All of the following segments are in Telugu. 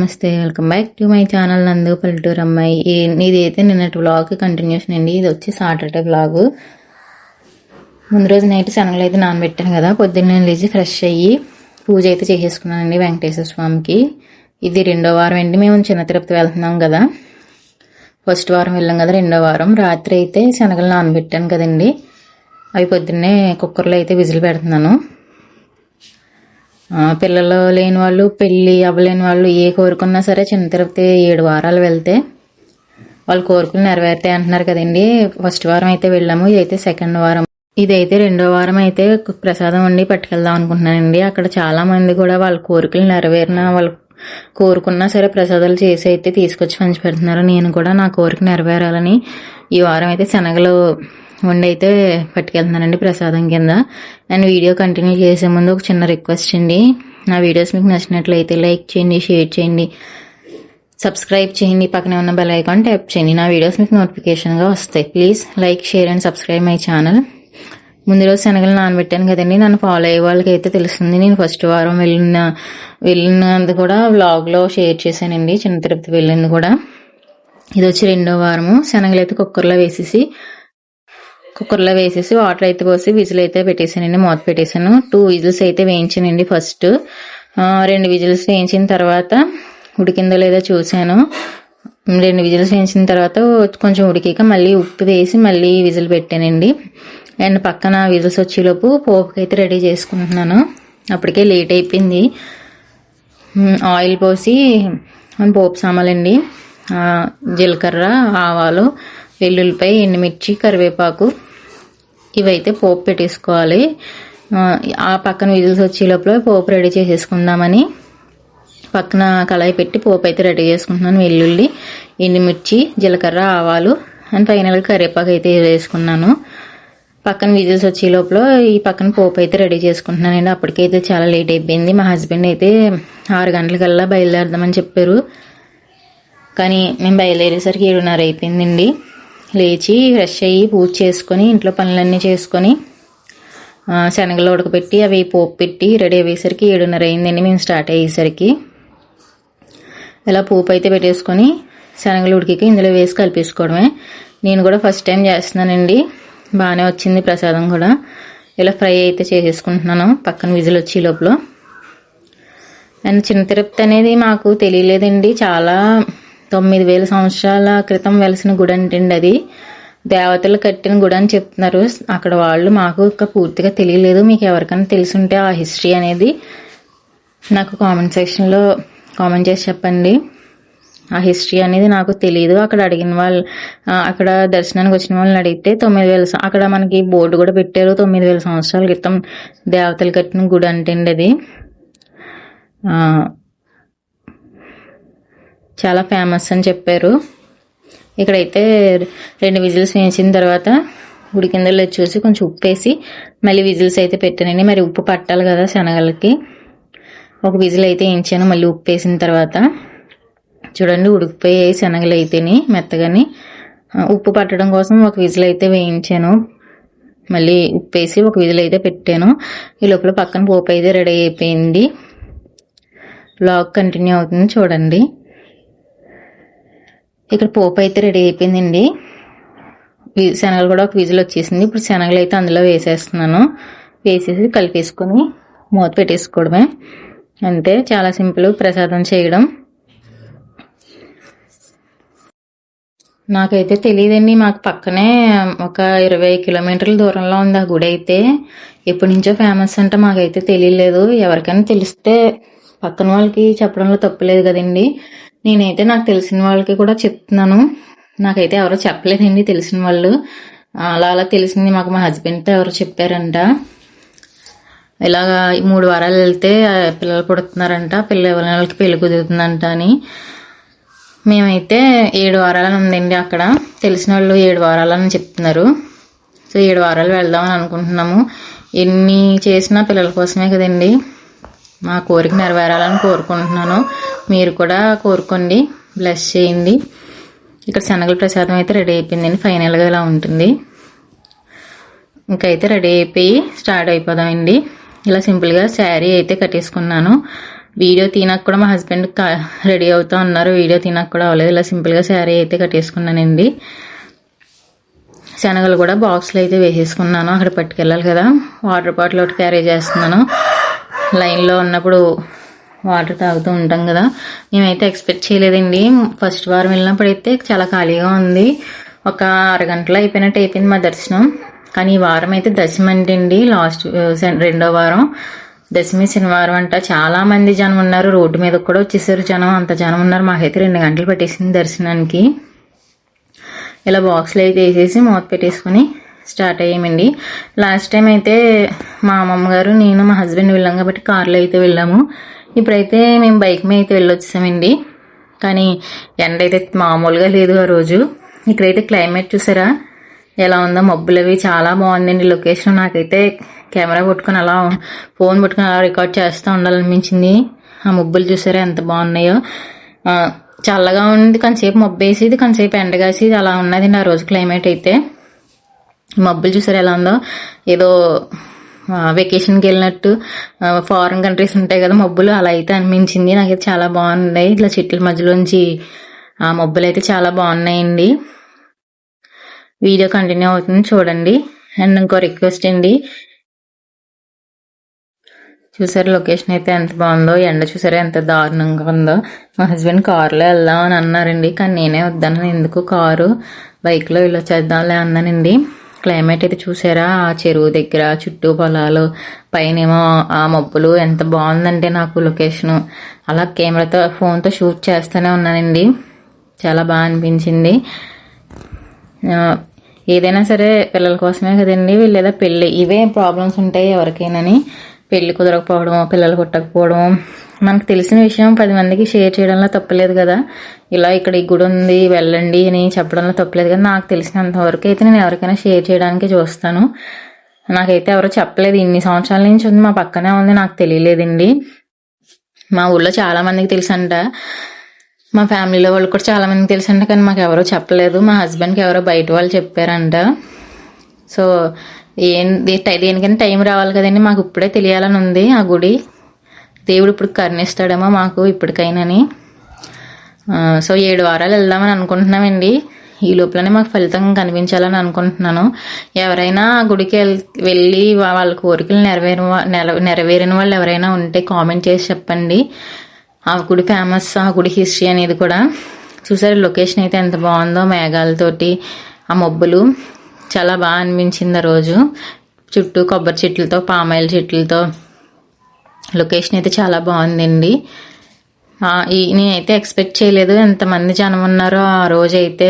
నమస్తే, welcome back to my channel నందు పల్లెటూరు అమ్మాయి. ఇదైతే నిన్నటి వ్లాగ్ కంటిన్యూషన్ అండి. ఇది వచ్చి సాటర్డే వ్లాగ్. ముందు రోజు నైట్ శనగలు అయితే నానబెట్టాను కదా, పొద్దున్నే లేచి ఫ్రెష్ అయ్యి పూజ అయితే చేసేసుకున్నానండి వెంకటేశ్వర స్వామికి. ఇది 2వ వారం అండి. మేము చిన్న తిరుపతి వెళ్తున్నాం కదా, ఫస్ట్ వారం వెళ్ళాం కదా, 2వ వారం. రాత్రి అయితే శనగలు నానబెట్టాను కదండి, అవి పొద్దున్నే కుక్కర్లో అయితే విజిల్ పెడుతున్నాను. పిల్లలు లేని వాళ్ళు, పెళ్ళి అవ్వలేని వాళ్ళు ఏ కోరుకున్నా సరే చిన్న తిరుపతి 7 వారాలు వెళ్తే వాళ్ళ కోరికలు నెరవేరుతాయి అంటున్నారు కదండి. ఫస్ట్ వారం అయితే వెళ్ళాము, ఇదైతే సెకండ్ వారం. ఇదైతే 2వ వారం అయితే ప్రసాదం వండి పట్టుకెళ్దాం అనుకుంటున్నానండి. అక్కడ చాలా మంది కూడా వాళ్ళ కోరికలు నెరవేరిన వాళ్ళు కోరుకున్నా సరే ప్రసాదాలు చేసి అయితే తీసుకొచ్చి పంచి పెడుతున్నారు. నేను కూడా నా కోరిక నెరవేరాలని ఈ వారం అయితే శనగలు వండి అయితే పట్టుకెళ్తున్నానండి ప్రసాదం కింద. అండ్ వీడియో కంటిన్యూ చేసే ముందు ఒక చిన్న రిక్వెస్ట్ అండి, నా వీడియోస్ మీకు నచ్చినట్లయితే లైక్ చేయండి, షేర్ చేయండి, సబ్స్క్రైబ్ చేయండి, పక్కనే ఉన్న బెల్ ఐకాన్ ట్యాప్ చేయండి. నా వీడియోస్ మీకు నోటిఫికేషన్గా వస్తాయి. Please like, share and subscribe my channel. ముందు రోజు శనగలు నానబెట్టాను కదండి, నన్ను ఫాలో అయ్యే వాళ్ళకి అయితే తెలుస్తుంది. నేను ఫస్ట్ వారం వెళ్ళినది కూడా వ్లాగ్లో షేర్ చేశానండి, చిన్న తిరుపతి వెళ్ళింది కూడా. ఇది వచ్చి 2వ వారము. శనగలు అయితే కుక్కర్లో వేసేసి వాటర్ అయితే పోసి విజిల్ అయితే పెట్టేశానండి, మూత పెట్టేశాను. 2 విజిల్స్ అయితే వేయించానండి. ఫస్ట్ 2 విజిల్స్ వేయించిన తర్వాత ఉడికిందో లేదో చూశాను. 2 విజిల్స్ వేయించిన తర్వాత కొంచెం ఉడికాక మళ్ళీ ఉప్పు వేసి మళ్ళీ విజిల్ పెట్టానండి. అండ్ పక్కన విజిల్స్ వచ్చేలోపు పోపుకి అయితే రెడీ చేసుకుంటున్నాను. అప్పటికే లేట్ అయిపోయింది. ఆయిల్ పోసి పోపు సామాలండి, జీలకర్ర, ఆవాలు, వెల్లుల్లిపాయ, ఎండుమిర్చి, కరివేపాకు ఇవైతే పోపు పెట్టేసుకోవాలి. ఆ పక్కన విజిల్స్ వచ్చే లోపల పోపు రెడీ చేసేసుకుందామని పక్కన కళాయి పెట్టి పోపు అయితే రెడీ చేసుకుంటున్నాను. వెల్లుల్లి, ఎండుమిర్చి, జీలకర్ర, ఆవాలు అండ్ ఫైనల్గా కరివేపాకు అయితే వేసుకున్నాను. పక్కన విజిల్స్ వచ్చే లోపల ఈ పక్కన పోపు అయితే రెడీ చేసుకుంటున్నానండి. అప్పటికైతే చాలా లేట్ అయిపోయింది. మా హస్బెండ్ అయితే 6 గంటలకల్లా బయలుదేరదామని చెప్పారు, కానీ మేము బయలుదేరేసరికి 7:30 అయిపోయిందండి. లేచి ఫ్రెష్ అయ్యి పూజ చేసుకొని ఇంట్లో పనులన్నీ చేసుకొని శనగలు ఉడకపెట్టి అవి పోపు పెట్టి రెడీ అయ్యేసరికి 7:30 అయిందండి మేము స్టార్ట్ అయ్యేసరికి. ఇలా పోపు అయితే పెట్టేసుకొని శనగలు ఉడికి ఇందులో వేసి కలిపేసుకోవడమే. నేను కూడా ఫస్ట్ టైం చేస్తున్నానండి, బాగానే వచ్చింది ప్రసాదం కూడా. ఇలా ఫ్రై అయితే చేసేసుకుంటున్నాను పక్కన విజిల్ వచ్చే లోపల. అండ్ చిన్న తిరుపతి అనేది మాకు తెలియలేదండి, చాలా 9,000 సంవత్సరాల క్రితం వెలిసిన గుడి అంటండి. అది దేవతలు కట్టిన గుడి అని చెప్తున్నారు అక్కడ వాళ్ళు. మాకు పూర్తిగా తెలియలేదు. మీకు ఎవరికైనా తెలుసుంటే ఆ హిస్టరీ అనేది నాకు కామెంట్ సెక్షన్లో కామెంట్ చేసి చెప్పండి. ఆ హిస్టరీ అనేది నాకు తెలియదు. అక్కడ అడిగిన వాళ్ళు, అక్కడ దర్శనానికి వచ్చిన వాళ్ళని అడిగితే 9,000 అక్కడ మనకి బోర్డు కూడా పెట్టారు, 9,000 సంవత్సరాల క్రితం దేవతలు కట్టిన గుడి అంటండి. అది చాలా ఫేమస్ అని చెప్పారు. ఇక్కడైతే 2 విజిల్స్ వేయించిన తర్వాత ఉడికిందో లేదో చూసి కొంచెం ఉప్పు వేసి మళ్ళీ విజిల్స్ అయితే పెట్టానండి. మరి ఉప్పు పట్టాలి కదా శనగలకి. ఒక విజిల్ అయితే వేయించాను, మళ్ళీ ఉప్పు వేసిన తర్వాత చూడండి ఉడికిపోయాయి శనగలు అయితేని మెత్తగాని. ఉప్పు పట్టడం కోసం ఒక విజిల్ అయితే వేయించాను, మళ్ళీ ఉప్పు వేసి ఒక విజిల్ అయితే పెట్టాను. ఈ లోపల పక్కన పోపు అయితే రెడీ అయిపోయింది. వ్లాగ్ కంటిన్యూ అవుతుంది చూడండి. ఇక్కడ పోపు అయితే రెడీ అయిపోయిందండి. శనగలు కూడా ఒక విజిల్ వచ్చేసింది. ఇప్పుడు శనగలు అయితే అందులో వేసేస్తున్నాను. వేసేసి కలిపేసుకొని మూత పెట్టేసుకోవడమే, అంతే. చాలా సింపుల్ ప్రసాదం చేయడం. నాకైతే తెలియదండి, మాకు పక్కనే ఒక 20 కిలోమీటర్ల దూరంలో ఉంది ఆ గుడి అయితే. ఎప్పటి నుంచో ఫేమస్ అంటే మాకైతే తెలియలేదు. ఎవరికైనా తెలిస్తే పక్కన వాళ్ళకి చెప్పడంలో తప్పులేదు కదండి. నేనైతే నాకు తెలిసిన వాళ్ళకి కూడా చెప్తున్నాను. నాకైతే ఎవరో చెప్పలేదండి తెలిసిన వాళ్ళు. అలా తెలిసింది మాకు, మా హస్బెండ్తో ఎవరో చెప్పారంట. ఇలాగా 3 వారాలు వెళ్తే పిల్లలు పుడుతున్నారంట, ఎవరి వాళ్ళకి పెళ్లి కుదురుతుందంట అని. మేమైతే 7 వారాలని ఉందండి అక్కడ. తెలిసిన వాళ్ళు 7 వారాలని చెప్తున్నారు. సో 7 వారాలు వెళ్దామని అనుకుంటున్నాము. ఎన్ని చేసినా పిల్లల కోసమే కదండి. మా కోరిక నెరవేరాలని కోరుకుంటున్నాను. మీరు కూడా కోరుకోండి, బ్లెస్ చేయండి. ఇక్కడ శనగల ప్రసాదం అయితే రెడీ అయిపోయిందండి. ఫైనల్గా ఇలా ఉంటుంది. ఇంకైతే రెడీ అయిపోయి స్టార్ట్ అయిపోదామండి. ఇలా సింపుల్గా శారీ అయితే కట్టేసుకున్నాను. వీడియో తీనకు కూడా మా హస్బెండ్ రెడీ అవుతూ ఉన్నారు. వీడియో తీనకు కూడా అవ్వలేదు. ఇలా సింపుల్గా శారీ అయితే కట్టేసుకున్నానండి. శనగలు కూడా బాక్స్లో అయితే వేసేసుకున్నాను. అక్కడ పట్టుకెళ్ళాలి కదా, వాటర్ బాటిల్ ఒకటి క్యారీ చేస్తున్నాను. లైన్లో ఉన్నప్పుడు వాటర్ తాగుతూ ఉంటాం కదా. మేమైతే ఎక్స్పెక్ట్ చేయలేదండి. ఫస్ట్ వారం వెళ్ళినప్పుడు అయితే చాలా ఖాళీగా ఉంది. ఒక అరగంటలో అయిపోయినట్టు అయిపోయింది మా దర్శనం. కానీ ఈ వారం అయితే దశమి అంటండి, లాస్ట్ రెండో వారం దశమి శనివారం అంట. చాలా మంది జనం ఉన్నారు. రోడ్డు మీద కూడా వచ్చేసారు జనం. అంత జనం ఉన్నారు. మాకైతే 2 గంటలు పట్టేసింది దర్శనానికి. ఇలా బాక్స్లో అయితే వేసేసి మూత పెట్టేసుకొని స్టార్ట్ అయ్యామండి. లాస్ట్ టైం అయితే మా అమ్మమ్మ గారు, నేను, మా హస్బెండ్ వెళ్ళాం కాబట్టి కార్లో అయితే వెళ్ళాము. ఇప్పుడైతే మేము బైక్ మీద అయితే వెళ్ళొచ్చామండి. కానీ ఎండ అయితే మామూలుగా లేదు ఆ రోజు. ఇక్కడైతే క్లైమేట్ చూసారా ఎలా ఉందో, మబ్బులు అవి చాలా బాగుందండి లొకేషన్. నాకైతే కెమెరా పట్టుకొని అలా ఫోన్ పట్టుకొని అలా రికార్డ్ చేస్తూ ఉండాలనిపించింది. ఆ మబ్బులు చూసారా ఎంత బాగున్నాయో. చల్లగా ఉంది, కొంతసేపు మబ్బు వేసేది, కొంతసేపు ఎండగాసేది, అలా ఉన్నది ఆ రోజు క్లైమేట్ అయితే. మబ్బులు చూసారు ఎలా ఉందో, ఏదో వెకేషన్కి వెళ్ళినట్టు ఫారిన్ కంట్రీస్ ఉంటాయి కదా మబ్బులు, అలా అయితే అనిపించింది. నాకైతే చాలా బాగున్నాయి. ఇట్లా చెట్ల మధ్యలోంచి ఆ మబ్బులు అయితే చాలా బాగున్నాయండి. వీడియో కంటిన్యూ అవుతుంది చూడండి. అండ్ ఇంకో రిక్వెస్ట్ అండి, చూసారు లొకేషన్ అయితే ఎంత బాగుందో, ఎండ చూసారా ఎంత దారుణంగా ఉందో. మా హస్బెండ్ కారులో వెళ్దాం అని అన్నారండి, కానీ నేనే వద్దాను, ఎందుకు కారు, బైక్లో వెళ్ళొచ్చేద్దాంలే అన్నానండి. క్లైమేట్ అయితే చూసారా, ఆ చెరువు దగ్గర చుట్టూ పొలాలు, పైనేమో ఆ మబ్బులు, ఎంత బాగుందంటే నాకు లొకేషను. అలా కెమెరాతో ఫోన్తో షూట్ చేస్తూనే ఉన్నానండి. చాలా బాగా అనిపించింది. ఏదైనా సరే పిల్లల కోసమే కదండి, లేదా పెళ్ళి, ఇవే ప్రాబ్లమ్స్ ఉంటాయి ఎవరికైనాని. పెళ్లి కుదరకపోవడం, పిల్లలు పుట్టకపోవడం, మనకు తెలిసిన విషయం 10 మందికి షేర్ చేయడంలో తప్పలేదు కదా. ఇలా ఇక్కడ ఈ గుడి ఉంది వెళ్ళండి అని చెప్పడంలో తప్పలేదు కదా. నాకు తెలిసినంత వరకు అయితే నేను ఎవరికైనా షేర్ చేయడానికి చూస్తాను. నాకైతే ఎవరో చెప్పలేదు, ఇన్ని సంవత్సరాల నుంచి ఉంది, మా పక్కనే ఉంది, నాకు తెలియలేదండి. మా ఊళ్ళో చాలా మందికి తెలుసంట, మా ఫ్యామిలీలో వాళ్ళు కూడా చాలా మందికి తెలుసంట, కానీ మాకు ఎవరో చెప్పలేదు. మా హస్బెండ్కి ఎవరో బయట వాళ్ళు చెప్పారంట. సో దేనికైనా టైం రావాలి కదండి, మాకు ఇప్పుడే తెలియాలని ఉంది. ఆ గుడి దేవుడు ఇప్పుడు కరుణిస్తాడేమో మాకు ఇప్పటికైనాని. సో 7 వారాలు వెళ్దామని అనుకుంటున్నామండి. ఈ లోపలనే మాకు ఫలితం కనిపించాలని అనుకుంటున్నాను. ఎవరైనా ఆ గుడికి వెళ్ళి వాళ్ళ కోరికలు నెరవేరిన వాళ్ళు ఎవరైనా ఉంటే కామెంట్ చేసి చెప్పండి. ఆ గుడి ఫేమస్, ఆ గుడి హిస్టరీ అనేది కూడా. చూసారు లొకేషన్ అయితే ఎంత బాగుందో, మేఘాలతోటి ఆ మబ్బులు, చాలా బాగా అనిపించింది ఆ రోజు. చుట్టూ కొబ్బరి చెట్లతో, పామాయిల్ చెట్లతో లొకేషన్ అయితే చాలా బాగుందండి. నేనైతే ఎక్స్పెక్ట్ చేయలేదు ఎంతమంది జనం ఉన్నారో ఆ రోజు అయితే.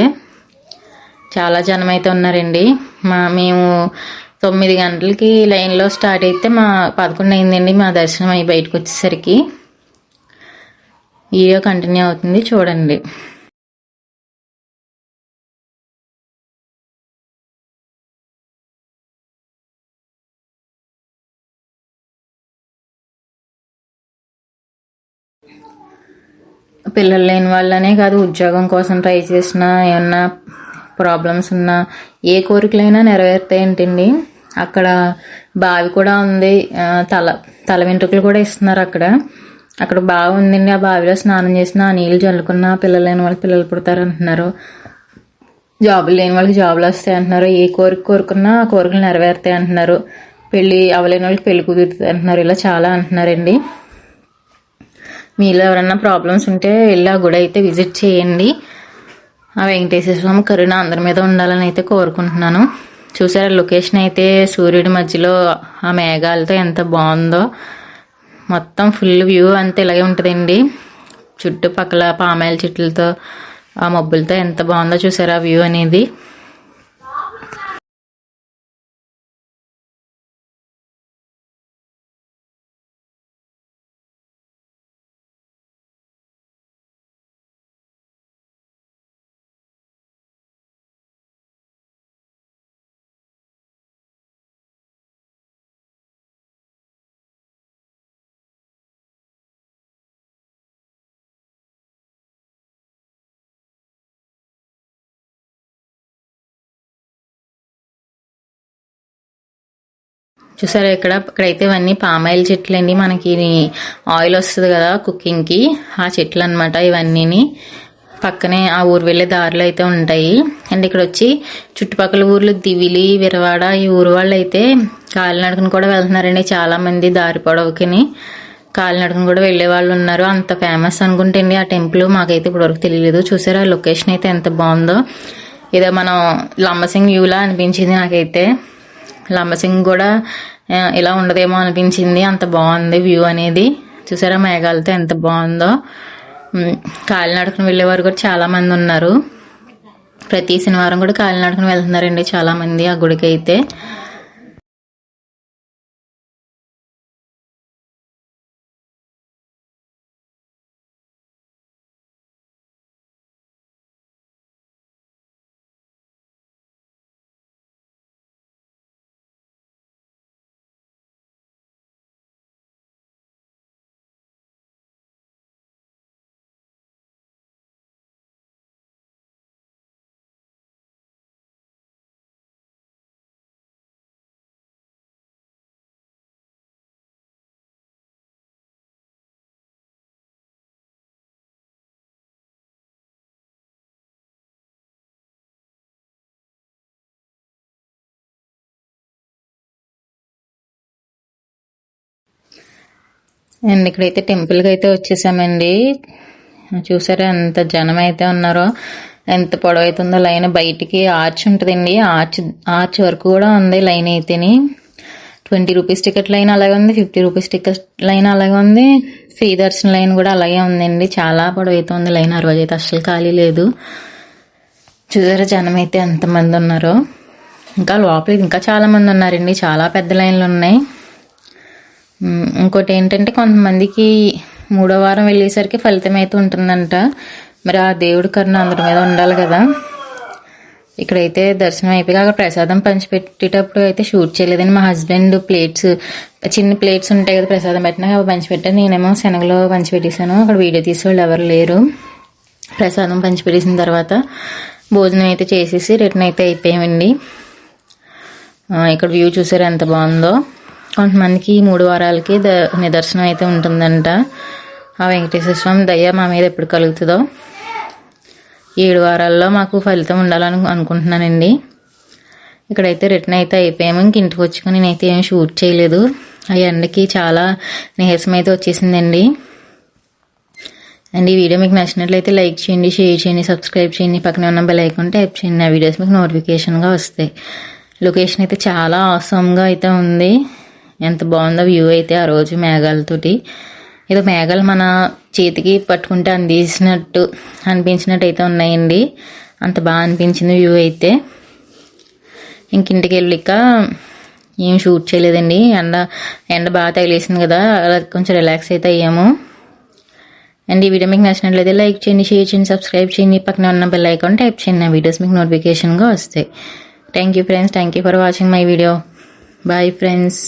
చాలా జనం అయితే ఉన్నారండి. మేము 9 గంటలకి లైన్లో స్టార్ట్ అయితే 11 అయిందండి మా దర్శనం అయ్యి బయటకు వచ్చేసరికి. వీడియో కంటిన్యూ అవుతుంది చూడండి. పిల్లలు లేని వాళ్ళనే కాదు, ఉద్యోగం కోసం ట్రై చేసినా, ఏమన్నా ప్రాబ్లమ్స్ ఉన్నా, ఏ కోరికలైనా నెరవేరుతాయంటండి. అక్కడ బావి కూడా ఉంది, తల వెంట్రుకలు కూడా ఇస్తున్నారు అక్కడ బావి ఉందండి. ఆ బావిలో స్నానం చేసినా, ఆ నీళ్ళు చల్లుకున్నా పిల్లలు లేని వాళ్ళకి పిల్లలు పుడతారు అంటున్నారు. జాబులు లేని వాళ్ళకి జాబులు వస్తాయి అంటున్నారు. ఏ కోరిక కోరుకున్నా ఆ కోరికలు నెరవేరుతాయి అంటున్నారు. పెళ్ళి అవ్వలేని వాళ్ళకి పెళ్లి కుదురుతుంది అంటున్నారు. ఇలా చాలా అంటున్నారండి. మీలో ఎవరన్నా ప్రాబ్లమ్స్ ఉంటే వెళ్ళి ఆ గుడి అయితే విజిట్ చేయండి. ఆ వెంకటేశ్వర స్వామి కరుణ అందరి మీద ఉండాలని అయితే కోరుకుంటున్నాను. చూసారా లొకేషన్ అయితే, సూర్యుడి మధ్యలో ఆ మేఘాలతో ఎంత బాగుందో. మొత్తం ఫుల్ వ్యూ అంతా ఇలాగే ఉంటుందండి. చుట్టుపక్కల పామాయిల చెట్లతో, ఆ మబ్బులతో ఎంత బాగుందో చూసారా వ్యూ అనేది. చూసారా ఇక్కడైతే ఇవన్నీ పామాయిల్ చెట్లు అండి. మనకి ఆయిల్ వస్తుంది కదా కుకింగ్కి, ఆ చెట్లు అనమాట ఇవన్నీని. పక్కనే ఆ ఊరు వెళ్ళే దారిలో అయితే ఉంటాయి. అండ్ ఇక్కడ వచ్చి చుట్టుపక్కల ఊర్లు దివిలి, విరవాడ ఈ ఊరు వాళ్ళు అయితే కాలినడకను కూడా వెళ్తున్నారండి. చాలా మంది దారి పొడవుకిని కాలినడకను కూడా వెళ్లే వాళ్ళు ఉన్నారు. అంత ఫేమస్ అనుకుంటే అండి ఆ టెంపుల్. మాకైతే ఇప్పటివరకు తెలియలేదు. చూసారా లొకేషన్ అయితే ఎంత బాగుందో. ఏదో మనం లంబసింగ్ వ్యూలా అనిపించింది నాకైతే. లంబసింగ్ కూడా ఇలా ఉండదేమో అనిపించింది, అంత బాగుంది వ్యూ అనేది. చూసారా మేఘాలతో ఎంత బాగుందో. కాలినడకను వెళ్ళేవారు కూడా చాలా మంది ఉన్నారు. ప్రతి శనివారం కూడా కాలినడకను వెళ్తున్నారండి చాలా మంది ఆ గుడికి అయితే. అండ్ ఇక్కడైతే టెంపుల్కి అయితే వచ్చేసామండి. చూసారా ఎంత జనం అయితే ఉన్నారో, ఎంత పొడవైతుందో లైన్. బయటికి ఆర్చ్ ఉంటుందండి, ఆర్చ్ వరకు కూడా ఉంది లైన్ అయితేని. 20 రూపీస్ టికెట్ లైన్ అలాగే ఉంది, 50 రూపీస్ టికెట్ లైన్ అలాగే ఉంది, ఫ్రీ దర్శన లైన్ కూడా అలాగే ఉందండి. చాలా పొడవైతుంది లైన్. ఆ రోజు అయితే అస్సలు ఖాళీ లేదు. చూసారా జనం అయితే ఎంతమంది ఉన్నారో. ఇంకా లోపలికి ఇంకా చాలా మంది ఉన్నారండి, చాలా పెద్ద లైన్లు ఉన్నాయి. ఇంకోటి ఏంటంటే కొంతమందికి 3వ వారం వెళ్ళేసరికి ఫలితం అయితే ఉంటుందంట. మరి ఆ దేవుడి కరుణ అందరి మీద ఉండాలి కదా. ఇక్కడైతే దర్శనం అయిపోయి అక్కడ ప్రసాదం పంచిపెట్టేటప్పుడు అయితే షూట్ చేయలేదండి. మా హస్బెండ్ చిన్న ప్లేట్స్ ఉంటాయి కదా ప్రసాదం పెట్టినా అవి పంచిపెట్టాను. నేనేమో శనగలో పంచిపెట్టేశాను. అక్కడ వీడియో తీసేవాళ్ళు ఎవరు లేరు. ప్రసాదం పంచిపెట్టేసిన తర్వాత భోజనం అయితే చేసేసి రిటర్న్ అయితే అయిపోయామండి. ఇక్కడ వ్యూ చూసారు ఎంత బాగుందో. కొంతమందికి 3 వారాలకి నిదర్శనం అయితే ఉంటుందంట. ఆ వెంకటేశ్వర స్వామి దయ మా మీద ఎప్పుడు కలుగుతుందో. 7 వారాల్లో మాకు ఫలితం ఉండాలని అనుకుంటున్నానండి. ఇక్కడైతే రిటర్న్ అయితే అయిపోయాము. ఇంక ఇంటికి వచ్చుకొని నేనైతే ఏం షూట్ చేయలేదు. ఆ ఎండకి చాలా నీరసం అయితే వచ్చేసిందండి. అండ్ ఈ వీడియో మీకు నచ్చినట్లయితే లైక్ చేయండి, షేర్ చేయండి, సబ్స్క్రైబ్ చేయండి, పక్కనే ఉన్న బెల్ ఐకాన్ ట్యాప్ చేయండి. ఆ వీడియోస్ మీకు నోటిఫికేషన్గా వస్తాయి. లొకేషన్ అయితే చాలా ఆసమ్గా అయితే ఉంది. ఎంత బాగుందో వ్యూ అయితే ఆ రోజు మేఘాలతోటి. ఏదో మేఘాలు మన చేతికి పట్టుకుంటే అనిపించినట్టు అయితే ఉన్నాయండి. అంత బాగా అనిపించింది వ్యూ అయితే. ఇంకింటికి వెళ్ళాక ఏం షూట్ చేయలేదండి. ఎండ బాగా తగిలేసింది కదా, అలా కొంచెం రిలాక్స్ అయితే అయ్యాము. అండ్ ఈ వీడియో మీకు నచ్చినట్లయితే లైక్ చేయండి, షేర్ చేయండి, సబ్స్క్రైబ్ చేయండి, పక్కన ఉన్న బెల్ ఐకాన్ ట్యాప్ చేయండి. ఆ వీడియోస్ మీకు నోటిఫికేషన్గా వస్తాయి. Thank you friends, thank you for watching my video. Bye friends.